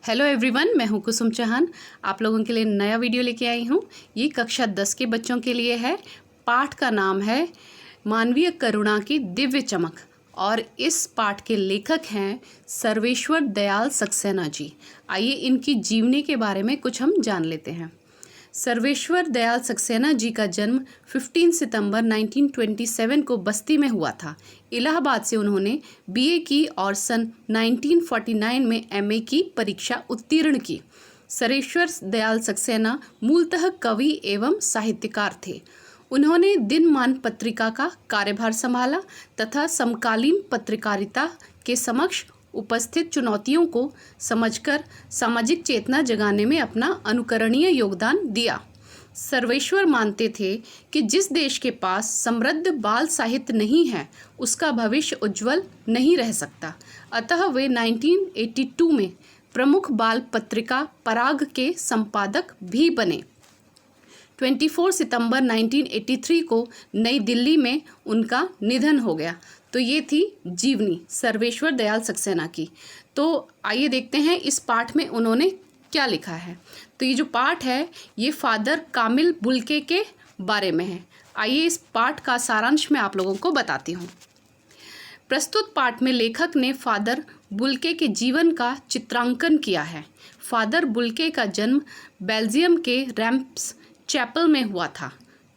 Hello everyone, मैं हूं कुसुम चौहान। आप लोगों के लिए नया वीडियो लेके आई हूं। ये कक्षा 10 के बच्चों के लिए है। पाठ का नाम है मानवीय करुणा की दिव्य चमक और इस पाठ के लेखक हैं सर्वेश्वर दयाल सक्सेना जी। आइए इनकी जीवनी के बारे में कुछ हम जान लेते हैं। सर्वेश्वर दयाल सक्सेना जी का जन्म 15 सितंबर 1927 को बस्ती में हुआ था। इलाहाबाद से उन्होंने बीए की और सन 1949 में एमए की परीक्षा उत्तीर्ण की। सर्वेश्वर दयाल सक्सेना मूलतः कवि एवं साहित्यकार थे। उन्होंने दिनमान पत्रिका का कार्यभार संभाला तथा समकालीन पत्रकारिता के समक्ष उपस्थित चुनौतियों को समझकर सामाजिक चेतना जगाने में अपना अनुकरणीय योगदान दिया। सर्वेश्वर मानते थे कि जिस देश के पास समृद्ध बाल साहित्य नहीं है उसका भविष्य उज्जवल नहीं रह सकता। अतः वे 1982 में प्रमुख बाल पत्रिका पराग के संपादक भी बने। 24 सितंबर 1983 को नई दिल्ली में उनका निधन हो गया। तो ये थी जीवनी सर्वेश्वर दयाल सक्सेना की। तो आइए देखते हैं इस पाठ में उन्होंने क्या लिखा है। तो ये जो पाठ है ये फादर कामिल बुल्के के बारे में है। आइए इस पाठ का सारांश मैं आप लोगों को बताती हूँ। प्रस्तुत पाठ में लेखक ने फादर बुल्के के जीवन का चित्रांकन किया है। फादर बुल्के का जन्म बेल्जियम के रैम्प्स चैपल में हुआ था।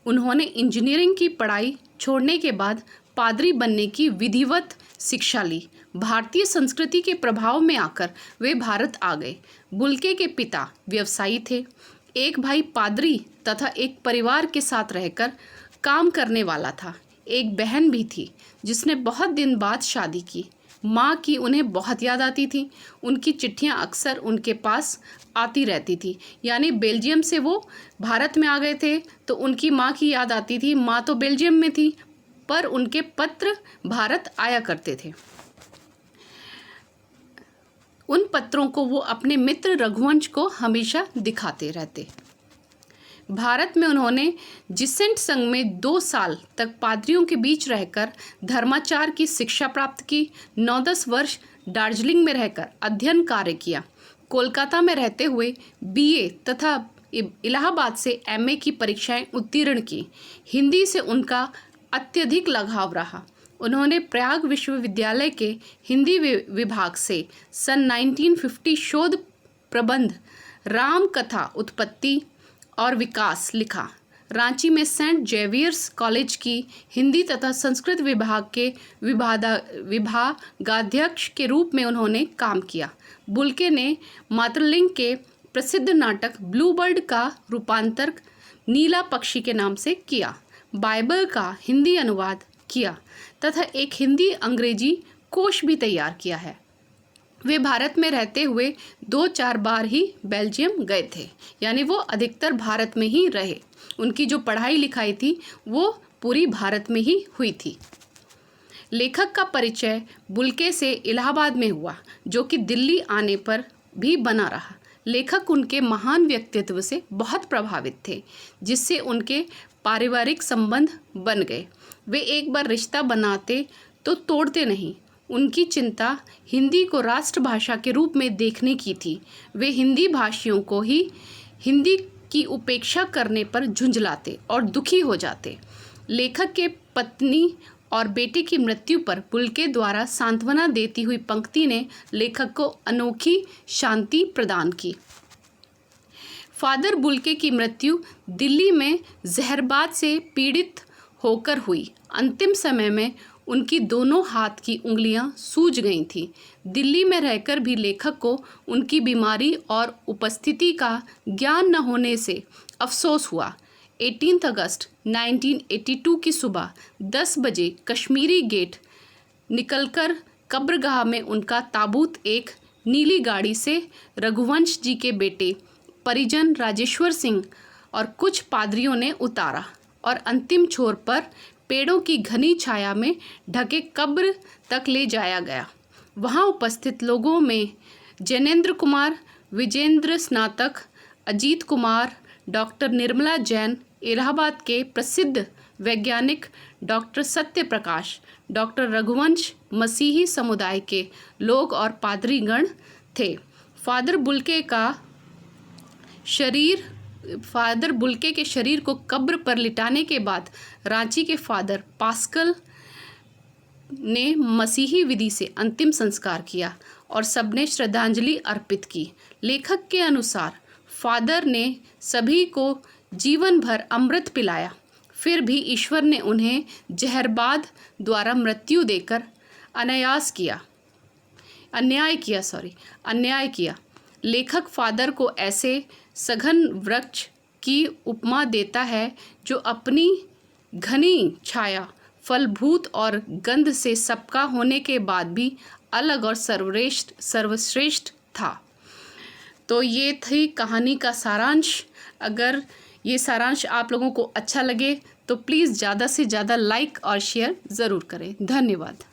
उन्होंने इंजीनियरिंग की पढ़ाई छोड़ने के बाद पादरी बनने की विधिवत शिक्षा ली। भारतीय संस्कृति के प्रभाव में आकर वे भारत आ गए। बुल्के के पिता व्यवसायी थे। एक भाई पादरी तथा एक परिवार के साथ रहकर काम करने वाला था। एक बहन भी थी जिसने बहुत दिन बाद शादी की। माँ की उन्हें बहुत याद आती थी। उनकी चिट्ठियाँ अक्सर उनके पास आती रहती थी। यानी बेल्जियम से वो भारत में आ गए थे तो उनकी माँ की याद आती थी। माँ तो बेल्जियम में थी पर उनके पत्र भारत आया करते थे। उन पत्रों को वो अपने मित्र रघुवंश को हमेशा दिखाते रहते। भारत में उन्होंने जिसेंट संघ में 2 साल तक पादरियों के बीच रहकर धर्माचार की शिक्षा प्राप्त की। 9-10 वर्ष दार्जिलिंग में रहकर अध्ययन कार्य किया। कोलकाता में रहते हुए बीए तथा इलाहाबाद से एमए की परीक्षाएं उत्तीर्ण की। हिंदी से उनका अत्यधिक लगाव रहा। उन्होंने प्रयाग विश्वविद्यालय के हिंदी विभाग से सन 1950 शोध प्रबंध राम कथा उत्पत्ति और विकास लिखा। रांची में सेंट जेवियर्स कॉलेज की हिंदी तथा संस्कृत विभाग के विभागाध्यक्ष के रूप में उन्होंने काम किया। बुल्के ने मातृलिंग के प्रसिद्ध नाटक ब्लूबर्ड का रूपांतर नीला पक्षी के नाम से किया। बाइबल का हिंदी अनुवाद किया तथा एक हिंदी अंग्रेजी कोश भी तैयार किया है। वे भारत में रहते हुए 2-4 बार ही बेल्जियम गए थे। यानी वो अधिकतर भारत में ही रहे। उनकी जो पढ़ाई लिखाई थी वो पूरी भारत में ही हुई थी। लेखक का परिचय बुल्के से इलाहाबाद में हुआ जो कि दिल्ली आने पर भी बना रहा। लेखक उनके महान व्यक्तित्व से बहुत प्रभावित थे जिससे उनके पारिवारिक संबंध बन गए। वे एक बार रिश्ता बनाते तो तोड़ते नहीं। उनकी चिंता हिंदी को राष्ट्रभाषा के रूप में देखने की थी। वे हिंदी भाषियों को ही हिंदी की उपेक्षा करने पर झुंझलाते और दुखी हो जाते। लेखक के पत्नी और बेटे की मृत्यु पर बुल्के द्वारा सांत्वना देती हुई पंक्ति ने लेखक को अनोखी शांति प्रदान की। फादर बुल्के की मृत्यु दिल्ली में जहरबाद से पीड़ित होकर हुई। अंतिम समय में उनकी दोनों हाथ की उंगलियां सूज गई थीं। दिल्ली में रहकर भी लेखक को उनकी बीमारी और उपस्थिति का ज्ञान न होने से अफसोस हुआ। 18 अगस्त 1982 की सुबह 10 बजे कश्मीरी गेट निकलकर कब्रगाह में उनका ताबूत एक नीली गाड़ी से रघुवंश जी के बेटे परिजन राजेश्वर सिंह और कुछ पादरियों ने उतारा और अंतिम छोर पर पेड़ों की घनी छाया में ढके कब्र तक ले जाया गया। वहां उपस्थित लोगों में जैनेन्द्र कुमार, विजेंद्र स्नातक, अजीत कुमार, डॉक्टर निर्मला जैन, इलाहाबाद के प्रसिद्ध वैज्ञानिक डॉक्टर सत्य प्रकाश, डॉक्टर रघुवंश, मसीही समुदाय के लोग और पादरीगण थे। फादर बुल्के के शरीर को कब्र पर लिटाने के बाद रांची के फादर पास्कल ने मसीही विधि से अंतिम संस्कार किया और सबने श्रद्धांजलि अर्पित की। लेखक के अनुसार फादर ने सभी को जीवन भर अमृत पिलाया, फिर भी ईश्वर ने उन्हें जहरबाद द्वारा मृत्यु देकर अन्याय किया। लेखक फादर को ऐसे सघन वृक्ष की उपमा देता है जो अपनी घनी छाया, फलभूत और गंध से सबका होने के बाद भी अलग और सर्वश्रेष्ठ था। तो ये थी कहानी का सारांश। अगर ये सारांश आप लोगों को अच्छा लगे तो प्लीज़ ज़्यादा से ज़्यादा लाइक और शेयर ज़रूर करें। धन्यवाद।